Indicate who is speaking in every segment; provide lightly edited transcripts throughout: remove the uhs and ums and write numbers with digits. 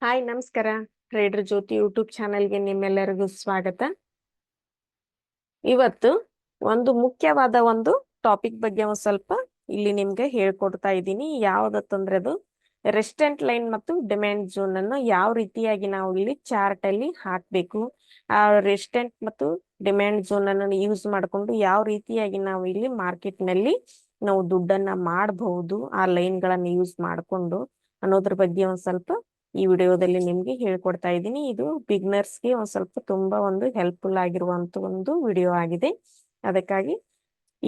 Speaker 1: Hi ನಮಸ್ಕಾರ. Trader ಜ್ಯೋತಿ YouTube ಚಾನೆಲ್ಗೆ ನಿಮ್ಮೆಲ್ಲರಿಗೂ ಸ್ವಾಗತ. ಇವತ್ತು ಒಂದು ಮುಖ್ಯವಾದ ಒಂದು ಟಾಪಿಕ್ ಬಗ್ಗೆ ಒಂದು ಸ್ವಲ್ಪ ಇಲ್ಲಿ ನಿಮ್ಗೆ ಹೇಳ್ಕೊಡ್ತಾ ಇದ್ದೀನಿ. ಯಾವ್ದತ್ತಂದ್ರೆ ಅದು ರೆಸ್ಟೆಂಟ್ ಲೈನ್ ಮತ್ತು ಡಿಮ್ಯಾಂಡ್ ಝೋನ್ ಅನ್ನು ಯಾವ ರೀತಿಯಾಗಿ ನಾವು ಇಲ್ಲಿ ಚಾರ್ಟ್ ಅಲ್ಲಿ ಹಾಕ್ಬೇಕು, ಆ ರೆಸ್ಟೆಂಟ್ ಮತ್ತು ಡಿಮ್ಯಾಂಡ್ ಝೋನ್ ಅನ್ನು ಯೂಸ್ ಮಾಡಿಕೊಂಡು ಯಾವ ರೀತಿಯಾಗಿ ನಾವು ಇಲ್ಲಿ ಮಾರ್ಕೆಟ್ ನಲ್ಲಿ ನಾವು ದುಡ್ಡನ್ನ ಮಾಡಬಹುದು ಆ ಲೈನ್ ಗಳನ್ನ ಯೂಸ್ ಮಾಡಿಕೊಂಡು ಅನ್ನೋದ್ರ ಬಗ್ಗೆ ಒಂದ್ ಸ್ವಲ್ಪ ಈ ವಿಡಿಯೋದಲ್ಲಿ ನಿಮ್ಗೆ ಹೇಳ್ಕೊಡ್ತಾ ಇದ್ದೀನಿ. ಇದು ಬಿಗ್ನರ್ಸ್ಗೆ ಒಂದ್ ಸ್ವಲ್ಪ ತುಂಬಾ ಒಂದು ಹೆಲ್ಪ್ಫುಲ್ ಆಗಿರುವಂತ ಒಂದು ವಿಡಿಯೋ ಆಗಿದೆ. ಅದಕ್ಕಾಗಿ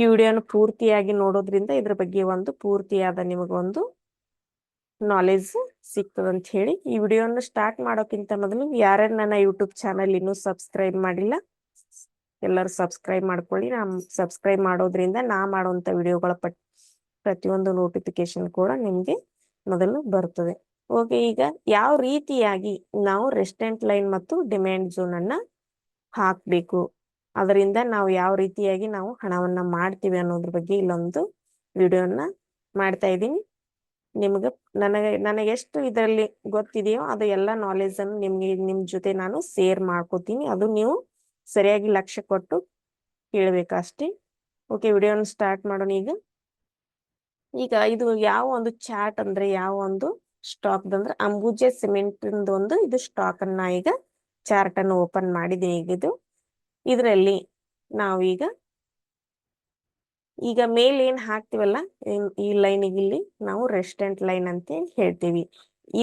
Speaker 1: ಈ ವಿಡಿಯೋನ ಪೂರ್ತಿಯಾಗಿ ನೋಡೋದ್ರಿಂದ ಇದ್ರ ಬಗ್ಗೆ ಒಂದು ಪೂರ್ತಿಯಾದ ನಿಮಗೊಂದು ನಾಲೆಜ್ ಸಿಗ್ತದೆ ಅಂತ ಹೇಳಿ ಈ ವಿಡಿಯೋನ ಸ್ಟಾರ್ಟ್ ಮಾಡೋಕ್ಕಿಂತ ಮೊದಲು ಯಾರ್ಯಾರು ನನ್ನ ಯೂಟ್ಯೂಬ್ ಚಾನಲ್ ಇನ್ನೂ ಸಬ್ಸ್ಕ್ರೈಬ್ ಮಾಡಿಲ್ಲ ಎಲ್ಲರೂ ಸಬ್ಸ್ಕ್ರೈಬ್ ಮಾಡ್ಕೊಳ್ಳಿ. ಸಬ್ಸ್ಕ್ರೈಬ್ ಮಾಡೋದ್ರಿಂದ ನಾ ಮಾಡುವಂತ ವಿಡಿಯೋಗಳ ಪ್ರತಿಯೊಂದು ನೋಟಿಫಿಕೇಶನ್ ಕೂಡ ನಿಮ್ಗೆ ಮೊದಲು ಬರ್ತದೆ. ಓಕೆ, ಈಗ ಯಾವ ರೀತಿಯಾಗಿ ನಾವು ರೆಸ್ಟೆಂಟ್ ಲೈನ್ ಮತ್ತು ಡಿಮ್ಯಾಂಡ್ ಝೋನ್ ಅನ್ನ ಹಾಕ್ಬೇಕು, ಅದರಿಂದ ನಾವು ಯಾವ ರೀತಿಯಾಗಿ ನಾವು ಹಣವನ್ನ ಮಾಡ್ತೀವಿ ಅನ್ನೋದ್ರ ಬಗ್ಗೆ ಇಲ್ಲೊಂದು ವಿಡಿಯೋನ ಮಾಡ್ತಾ ಇದ್ದೀನಿ. ನನಗೆ ಎಷ್ಟು ಇದರಲ್ಲಿ ಗೊತ್ತಿದೆಯೋ ಅದು ಎಲ್ಲ ನಾಲೆಜ್ ಅನ್ನು ನಿಮ್ ಜೊತೆ ನಾನು ಶೇರ್ ಮಾಡ್ಕೋತೀನಿ. ಅದು ನೀವು ಸರಿಯಾಗಿ ಲಕ್ಷ್ಯ ಕೊಟ್ಟು ಕೇಳಬೇಕಷ್ಟೇ. ಓಕೆ, ವಿಡಿಯೋನ ಸ್ಟಾರ್ಟ್ ಮಾಡೋಣ. ಈಗ ಇದು ಯಾವ ಒಂದು ಚಾರ್ಟ್ ಅಂದ್ರೆ ಯಾವ ಒಂದು ಸ್ಟಾಕ್ ಅಂದ್ರೆ ಅಂಬುಜಾ ಸಿಮೆಂಟ್ ಒಂದು ಇದು ಸ್ಟಾಕ್ ಅನ್ನ ಈಗ ಚಾರ್ಟ್ ಅನ್ನು ಓಪನ್ ಮಾಡಿದೆ. ಈಗ ಇದರಲ್ಲಿ ನಾವೀಗ ಮೇಲ್ ಏನ್ ಹಾಕ್ತಿವಲ್ಲ ಈ ಲೈನಿಗೆ ಇಲ್ಲಿ ನಾವು ರೆಸ್ಟೆಂಟ್ ಲೈನ್ ಅಂತ ಹೇಳ್ತೀವಿ.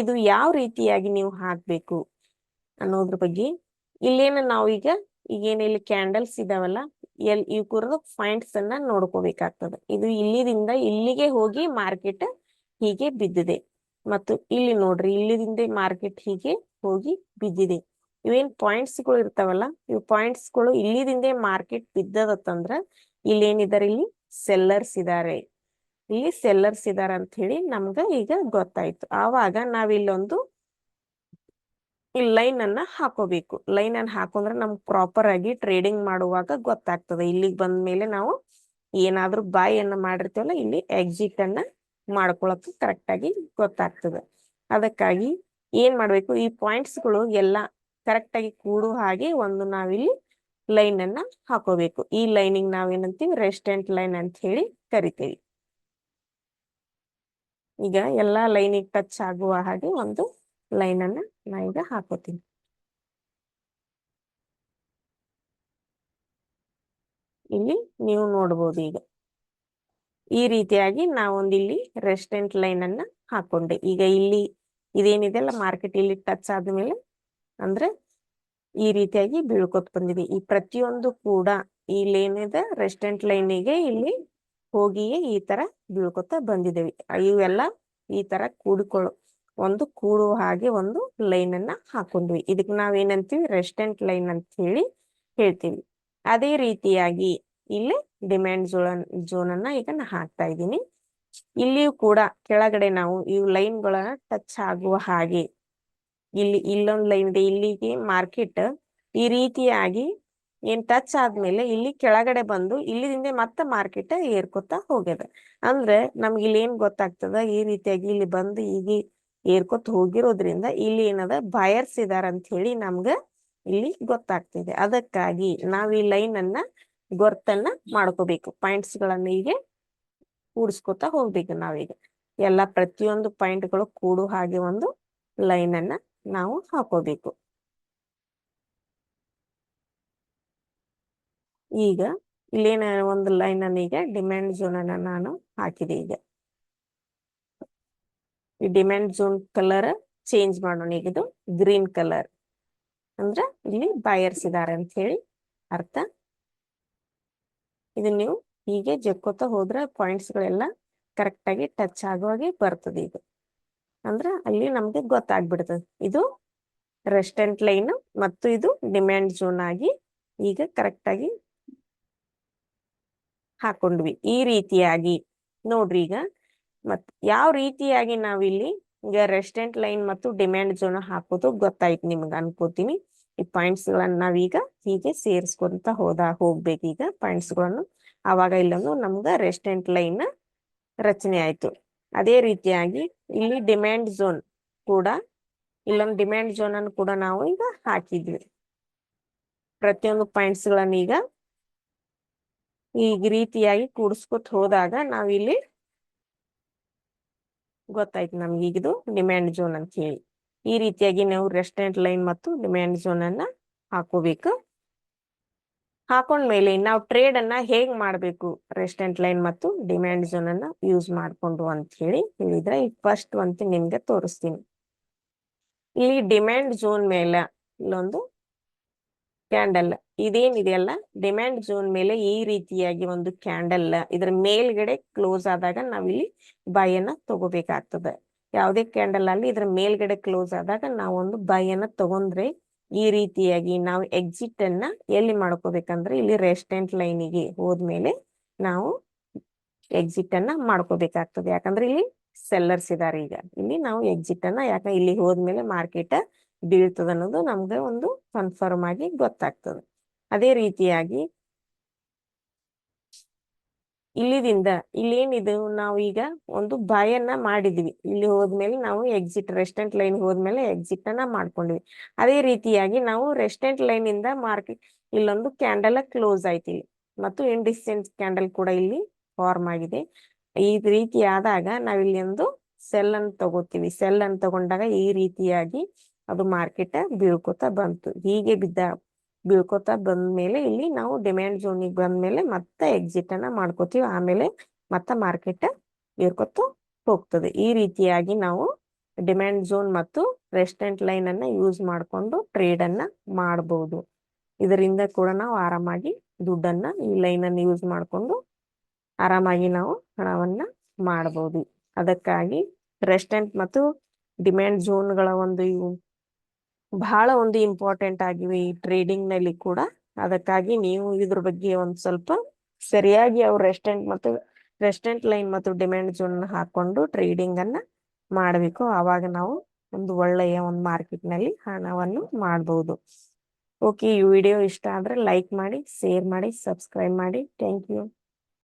Speaker 1: ಇದು ಯಾವ ರೀತಿಯಾಗಿ ನೀವು ಹಾಕ್ಬೇಕು ಅನ್ನೋದ್ರ ಬಗ್ಗೆ ಇಲ್ಲೇನ ನಾವು ಈಗೇನ ಇಲ್ಲಿ ಕ್ಯಾಂಡಲ್ಸ್ ಇದಾವಲ್ಲ ಇವ್ ಕುರಿದು ಪಾಯಿಂಟ್ಸ್ ಅನ್ನ ನೋಡ್ಕೋಬೇಕಾಗ್ತದೆ. ಇದು ಇಲ್ಲಿದಿಂದ ಇಲ್ಲಿಗೆ ಹೋಗಿ ಮಾರ್ಕೆಟ್ ಹೀಗೆ ಬಿದ್ದಿದೆ ಮತ್ತು ಇಲ್ಲಿ ನೋಡ್ರಿ ಇಲ್ಲಿದಿಂದ ಮಾರ್ಕೆಟ್ ಹೀಗೆ ಹೋಗಿ ಬಿದ್ದಿದೆ. ಇವೇನ್ ಪಾಯಿಂಟ್ಸ್ ಗಳು ಇರ್ತಾವಲ್ಲ ಇವ್ ಪಾಯಿಂಟ್ಸ್ ಗಳು ಇಲ್ಲಿದಿಂದ ಮಾರ್ಕೆಟ್ ಬಿದ್ದದತ್ತಂದ್ರ ಇಲ್ಲಿ ಏನಿದಾರೆ ಇಲ್ಲಿ ಸೆಲ್ಲರ್ಸ್ ಇದಾರೆ, ಇಲ್ಲಿ ಸೆಲ್ಲರ್ಸ್ ಇದಾರೆ ಅಂತ ಹೇಳಿ ನಮ್ಗ ಈಗ ಗೊತ್ತಾಯ್ತು. ಆವಾಗ ನಾವಿಲ್ಲೊಂದು ಈ ಲೈನ್ ಅನ್ನ ಹಾಕೋಬೇಕು. ಲೈನ್ ಅನ್ನ ಹಾಕೊಂಡ್ರೆ ನಮ್ಗೆ ಪ್ರಾಪರ್ ಆಗಿ ಟ್ರೇಡಿಂಗ್ ಮಾಡುವಾಗ ಗೊತ್ತಾಗ್ತದೆ. ಇಲ್ಲಿಗೆ ಬಂದ ಮೇಲೆ ನಾವು ಏನಾದ್ರೂ ಬಾಯ್ ಅನ್ನ ಮಾಡಿರ್ತೀವಲ್ಲ ಇಲ್ಲಿ ಎಕ್ಸಿಟ್ ಅನ್ನ ಮಾಡ್ಕೊಳಕ್ ಕರೆಕ್ಟ್ ಆಗಿ ಗೊತ್ತಾಗ್ತದೆ. ಅದಕ್ಕಾಗಿ ಏನ್ ಮಾಡ್ಬೇಕು, ಈ ಪಾಯಿಂಟ್ಸ್ ಗಳು ಎಲ್ಲ ಕರೆಕ್ಟ್ ಆಗಿ ಕೂಡು ಹಾಗೆ ಒಂದು ನಾವಿಲ್ಲಿ ಲೈನ್ ಅನ್ನ ಹಾಕೋಬೇಕು. ಈ ಲೈನಿಂಗ್ ನಾವೇನಂತೀವಿ ರೆಸ್ಟೆಂಟ್ ಲೈನ್ ಅಂತ ಹೇಳಿ ಕರಿತೀವಿ. ಈಗ ಎಲ್ಲಾ ಲೈನಿಗೆ ಟಚ್ ಆಗುವ ಹಾಗೆ ಒಂದು ಲೈನ್ ಅನ್ನ ನಾ ಈಗ ಹಾಕೋತೀನಿ. ಇಲ್ಲಿ ನೀವು ನೋಡ್ಬೋದು ಈಗ ಈ ರೀತಿಯಾಗಿ ನಾವೊಂದು ಇಲ್ಲಿ ರೆಸ್ಟೆಂಟ್ ಲೈನ್ ಅನ್ನ ಹಾಕೊಂಡೆ. ಈಗ ಇಲ್ಲಿ ಇದೇನಿದೆ ಅಲ್ಲ ಮಾರ್ಕೆಟ್ ಇಲ್ಲಿ ಟಚ್ ಆದ್ಮೇಲೆ ಅಂದ್ರೆ ಈ ರೀತಿಯಾಗಿ ಬೀಳ್ಕೊತ್ ಬಂದಿದೆ. ಈ ಪ್ರತಿಯೊಂದು ಕೂಡ ಇಲ್ಲೇನಿದೆ ರೆಸ್ಟೆಂಟ್ ಲೈನಿಗೆ ಇಲ್ಲಿ ಹೋಗಿಯೇ ಈ ತರ ಬೀಳ್ಕೊತ ಬಂದಿದ್ದೇವೆ. ಇವೆಲ್ಲ ಈ ತರ ಕೂಡುವ ಹಾಗೆ ಒಂದು ಲೈನ್ ಅನ್ನ ಹಾಕೊಂಡ್ವಿ. ಇದಕ್ಕೆ ನಾವೇನಂತೀವಿ ರೆಸ್ಟೆಂಟ್ ಲೈನ್ ಅಂತ ಹೇಳಿ ಹೇಳ್ತೀವಿ. ಅದೇ ರೀತಿಯಾಗಿ ಇಲ್ಲಿ ಡಿಮ್ಯಾಂಡ್ ಝೋನ್ ಅನ್ನ ಈಗ ನಾ ಹಾಕ್ತಾ ಇದ್ದೀನಿ. ಇಲ್ಲಿಯೂ ಕೂಡ ಕೆಳಗಡೆ ನಾವು ಈ ಲೈನ್ ಗಳ ಟಚ್ ಆಗುವ ಹಾಗೆ ಇಲ್ಲೊಂದು ಲೈನ್ ಇದೆ. ಇಲ್ಲಿಗೆ ಮಾರ್ಕೆಟ್ ಈ ರೀತಿಯಾಗಿ ಏನ್ ಟಚ್ ಆದ್ಮೇಲೆ ಇಲ್ಲಿ ಕೆಳಗಡೆ ಬಂದು ಇಲ್ಲಿಂದ ಮತ್ತೆ ಮಾರ್ಕೆಟ್ ಏರ್ಕೊತಾ ಹೋಗ್ಯದ. ಅಂದ್ರೆ ನಮ್ಗೆ ಇಲ್ಲಿ ಏನ್ ಗೊತ್ತಾಗ್ತದ, ಈ ರೀತಿಯಾಗಿ ಇಲ್ಲಿ ಬಂದು ಈಗ ಏರ್ಕೊತ ಹೋಗಿರೋದ್ರಿಂದ ಇಲ್ಲಿ ಏನದ ಬಯರ್ಸ್ ಇದಾರ ಅಂತ ಹೇಳಿ ನಮ್ಗ ಇಲ್ಲಿ ಗೊತ್ತಾಗ್ತಿದೆ. ಅದಕ್ಕಾಗಿ ನಾವ್ ಈ ಲೈನ್ ಅನ್ನ ಗೊತ್ತನ್ನ ಮಾಡ್ಕೋಬೇಕು. ಪಾಯಿಂಟ್ಸ್ ಗಳನ್ನ ಹೀಗೆ ಕೂಡಿಸ್ಕೊತಾ ಹೋಗ್ಬೇಕು. ನಾವೀಗ ಎಲ್ಲ ಪ್ರತಿಯೊಂದು ಪಾಯಿಂಟ್ ಗಳು ಕೂಡು ಹಾಗೆ ಒಂದು ಲೈನ್ ಅನ್ನ ನಾವು ಹಾಕೋಬೇಕು. ಈಗ ಇಲ್ಲೇನ ಒಂದು ಲೈನ್ ಅನ್ನ ಈಗ ಡಿಮ್ಯಾಂಡ್ ಝೋನ್ ಅನ್ನ ನಾನು ಹಾಕಿದೆ. ಈಗ ಈ ಡಿಮ್ಯಾಂಡ್ ಝೋನ್ ಕಲರ್ ಚೇಂಜ್ ಮಾಡೋಣ. ಈಗ ಇದು ಗ್ರೀನ್ ಕಲರ್ ಅಂದ್ರೆ ಇಲ್ಲಿ ಬಯರ್ಸ್ ಇದಾರೆ ಅಂತ ಹೇಳಿ ಅರ್ಥ. ಇದು ನೀವು ಹೀಗೆ ಜಕ್ಕೋತಾ ಹೋದ್ರೆ ಪಾಯಿಂಟ್ಸ್ ಗಳೆಲ್ಲ ಕರೆಕ್ಟ್ ಆಗಿ ಟಚ್ ಆಗುವಾಗೆ ಬರ್ತದೆ. ಇದು ಅಂದ್ರೆ ಅಲ್ಲಿ ನಮ್ಗೆ ಗೊತ್ತಾಗ್ಬಿಡ್ತದೆ ಇದು ರೆಸ್ಟೆಂಟ್ ಲೈನ್ ಮತ್ತು ಇದು ಡಿಮ್ಯಾಂಡ್ ಝೋನ್ ಆಗಿ ಈಗ ಕರೆಕ್ಟ್ ಆಗಿ ಹಾಕೊಂಡ್ವಿ. ಈ ರೀತಿಯಾಗಿ ನೋಡ್ರಿ ಈಗ ಯಾವ ರೀತಿಯಾಗಿ ನಾವಿಲ್ಲಿ ಈಗ ರೆಸ್ಟೆಂಟ್ ಲೈನ್ ಮತ್ತು ಡಿಮ್ಯಾಂಡ್ ಝೋನ್ ಹಾಕೋದು ಗೊತ್ತಾಯ್ತು ನಿಮ್ಗೆ ಅನ್ಕೋತೀನಿ. ಈ ಪಾಯಿಂಟ್ಸ್ ಗಳನ್ನ ನಾವೀಗ ಹೀಗೆ ಸೇರಿಸ್ಕೊಂತ ಹೋಗ್ಬೇಕು. ಈಗ ಪಾಯಿಂಟ್ಸ್ ಗಳನ್ನು ಆವಾಗ ಇಲ್ಲೊಂದು ನಮ್ಗ ರೆಸ್ಟೆಂಟ್ ಲೈನ್ ರಚನೆ ಆಯ್ತು. ಅದೇ ರೀತಿಯಾಗಿ ಇಲ್ಲಿ ಡಿಮ್ಯಾಂಡ್ ಝೋನ್ ಕೂಡ ಇಲ್ಲೊಂದು ಡಿಮ್ಯಾಂಡ್ ಝೋನ್ ಅನ್ನು ಕೂಡ ನಾವು ಈಗ ಹಾಕಿದ್ವಿ. ಪ್ರತಿಯೊಂದು ಪಾಯಿಂಟ್ಸ್ ಗಳನ್ನ ಈ ರೀತಿಯಾಗಿ ಕೂಡಿಸ್ಕೊತ ಹೋದಾಗ ನಾವಿಲ್ಲಿ ಗೊತ್ತಾಯ್ತು ನಮ್ಗೆ ಈಗ ಇದು ಡಿಮ್ಯಾಂಡ್ ಝೋನ್ ಅಂತ ಹೇಳಿ. ಈ ರೀತಿಯಾಗಿ ನಾವು ರೆಸ್ಟೋರೆಂಟ್ ಲೈನ್ ಮತ್ತು ಡಿಮ್ಯಾಂಡ್ ಝೋನ್ ಅನ್ನ ಹಾಕೋಬೇಕು. ಹಾಕೊಂಡ್ಮೇಲೆ ನಾವು ಟ್ರೇಡ್ ಅನ್ನ ಹೇಗ್ ಮಾಡ್ಬೇಕು ರೆಸ್ಟೋರೆಂಟ್ ಲೈನ್ ಮತ್ತು ಡಿಮ್ಯಾಂಡ್ ಝೋನ್ ಅನ್ನ ಯೂಸ್ ಮಾಡ್ಕೊಂಡು ಅಂತ ಹೇಳಿದ್ರೆ ಈಗ ಫಸ್ಟ್ ಒಂದು ನಿಮ್ಗೆ ತೋರಿಸ್ತೀನಿ. ಇಲ್ಲಿ ಡಿಮ್ಯಾಂಡ್ ಝೋನ್ ಮೇಲೆ ಇಲ್ಲೊಂದು ಕ್ಯಾಂಡಲ್ ಇದೇನಿದೆಯಲ್ಲ, ಡಿಮ್ಯಾಂಡ್ ಝೋನ್ ಮೇಲೆ ಈ ರೀತಿಯಾಗಿ ಒಂದು ಕ್ಯಾಂಡಲ್ ಇದರ ಮೇಲ್ಗಡೆ ಕ್ಲೋಸ್ ಆದಾಗ ನಾವಿಲ್ಲಿ ಬೈಯನ್ನ ತಗೋಬೇಕಾಗ್ತದೆ. ಯಾವುದೇ ಕ್ಯಾಂಡಲ್ ಅಲ್ಲಿ ಇದ್ರ ಮೇಲ್ಗಡೆ ಕ್ಲೋಸ್ ಆದಾಗ ನಾವೊಂದು ಬೈಯನ್ನ ತಗೊಂಡ್ರೆ ಈ ರೀತಿಯಾಗಿ ನಾವು ಎಕ್ಸಿಟ್ ಅನ್ನ ಎಲ್ಲಿ ಮಾಡ್ಕೋಬೇಕಂದ್ರೆ ಇಲ್ಲಿ ರೆಸ್ಟೋರೆಂಟ್ ಲೈನಿಗೆ ಹೋದ್ಮೇಲೆ ನಾವು ಎಕ್ಸಿಟ್ ಅನ್ನ ಮಾಡ್ಕೋಬೇಕಾಗ್ತದೆ. ಯಾಕಂದ್ರೆ ಇಲ್ಲಿ ಸೆಲ್ಲರ್ಸ್ ಇದಾರೆ. ಈಗ ಇಲ್ಲಿ ನಾವು ಎಕ್ಸಿಟ್ ಅನ್ನ ಯಾಕಂದ್ರೆ ಇಲ್ಲಿ ಹೋದ್ಮೇಲೆ ಮಾರ್ಕೆಟ್ ಬೀಳ್ತದ ಅನ್ನೋದು ನಮ್ಗೆ ಒಂದು ಕನ್ಫರ್ಮ್ ಆಗಿ ಗೊತ್ತಾಗ್ತದೆ. ಅದೇ ರೀತಿಯಾಗಿ ಇಲ್ಲಿದಿಂದ ಇಲ್ಲೇನಿದು ನಾವು ಈಗ ಒಂದು ಬಾಯನ್ನ ಮಾಡಿದ್ವಿ. ಇಲ್ಲಿ ಹೋದ್ಮೇಲೆ ನಾವು ಎಕ್ಸಿಟ್ ರೆಸ್ಟೋರೆಂಟ್ ಲೈನ್ ಹೋದ್ಮೇಲೆ ಎಕ್ಸಿಟ್ ಅನ್ನ ಮಾಡ್ಕೊಂಡ್ವಿ. ಅದೇ ರೀತಿಯಾಗಿ ನಾವು ರೆಸ್ಟೋರೆಂಟ್ ಲೈನ್ ಇಂದ ಮಾರ್ಕೆಟ್ ಇಲ್ಲೊಂದು ಕ್ಯಾಂಡಲ್ ಕ್ಲೋಸ್ ಆಯ್ತು ಮತ್ತು ಇಂಡಿಸೆಂಟ್ ಕ್ಯಾಂಡಲ್ ಕೂಡ ಇಲ್ಲಿ ಫಾರ್ಮ್ ಆಗಿದೆ. ಈ ರೀತಿ ಆದಾಗ ನಾವಿಲ್ಲಿ ಒಂದು ಸೆಲ್ ಅನ್ನು ತಗೋತೀವಿ. ಸೆಲ್ ಅನ್ನು ತಗೊಂಡಾಗ ಈ ರೀತಿಯಾಗಿ ಅದು ಮಾರ್ಕೆಟ್ ಬೀಳ್ಕೊತಾ ಬಂತು. ಹೀಗೆ ಬೀಳ್ಕೊತಾ ಬಂದ್ಮೇಲೆ ಇಲ್ಲಿ ನಾವು ಡಿಮ್ಯಾಂಡ್ ಝೋನಿಗೆ ಬಂದ್ಮೇಲೆ ಮತ್ತೆ ಎಕ್ಸಿಟ್ ಅನ್ನ ಮಾಡ್ಕೋತೀವಿ. ಆಮೇಲೆ ಮತ್ತೆ ಮಾರ್ಕೆಟ್ ಬೀಳ್ಕೊತ ಹೋಗ್ತದೆ. ಈ ರೀತಿಯಾಗಿ ನಾವು ಡಿಮ್ಯಾಂಡ್ ಝೋನ್ ಮತ್ತು ರೆಸ್ಟೋರೆಂಟ್ ಲೈನ್ ಅನ್ನ ಯೂಸ್ ಮಾಡಿಕೊಂಡು ಟ್ರೇಡ್ ಅನ್ನ ಮಾಡಬಹುದು. ಇದರಿಂದ ಕೂಡ ನಾವು ಆರಾಮಾಗಿ ದುಡ್ಡನ್ನ ಈ ಲೈನ್ ಅನ್ನು ಯೂಸ್ ಮಾಡಿಕೊಂಡು ಆರಾಮಾಗಿ ನಾವು ಹಣವನ್ನ ಮಾಡಬಹುದು. ಅದಕ್ಕಾಗಿ ರೆಸ್ಟೋರೆಂಟ್ ಮತ್ತು ಡಿಮ್ಯಾಂಡ್ ಝೋನ್ಗಳ ಬಹಳ ಒಂದು ಇಂಪಾರ್ಟೆಂಟ್ ಆಗಿವೆ ಈ ಟ್ರೇಡಿಂಗ್ ನಲ್ಲಿ ಕೂಡ. ಅದಕ್ಕಾಗಿ ನೀವು ಇದ್ರ ಬಗ್ಗೆ ಒಂದ್ ಸ್ವಲ್ಪ ಸರಿಯಾಗಿ ರೆಸ್ಟೋರೆಂಟ್ ಲೈನ್ ಮತ್ತು ಡಿಮ್ಯಾಂಡ್ ಝೋನ್ ಹಾಕೊಂಡು ಟ್ರೇಡಿಂಗ್ ಅನ್ನ ಮಾಡಬೇಕು. ಆವಾಗ ನಾವು ಒಂದು ಒಳ್ಳೆಯ ಒಂದು ಮಾರ್ಕೆಟ್ ನಲ್ಲಿ ಹಣವನ್ನು ಮಾಡಬಹುದು. ಓಕೆ, ಈ ವಿಡಿಯೋ ಇಷ್ಟ ಆದ್ರೆ ಲೈಕ್ ಮಾಡಿ, ಶೇರ್ ಮಾಡಿ, ಸಬ್ಸ್ಕ್ರೈಬ್ ಮಾಡಿ. Thank you.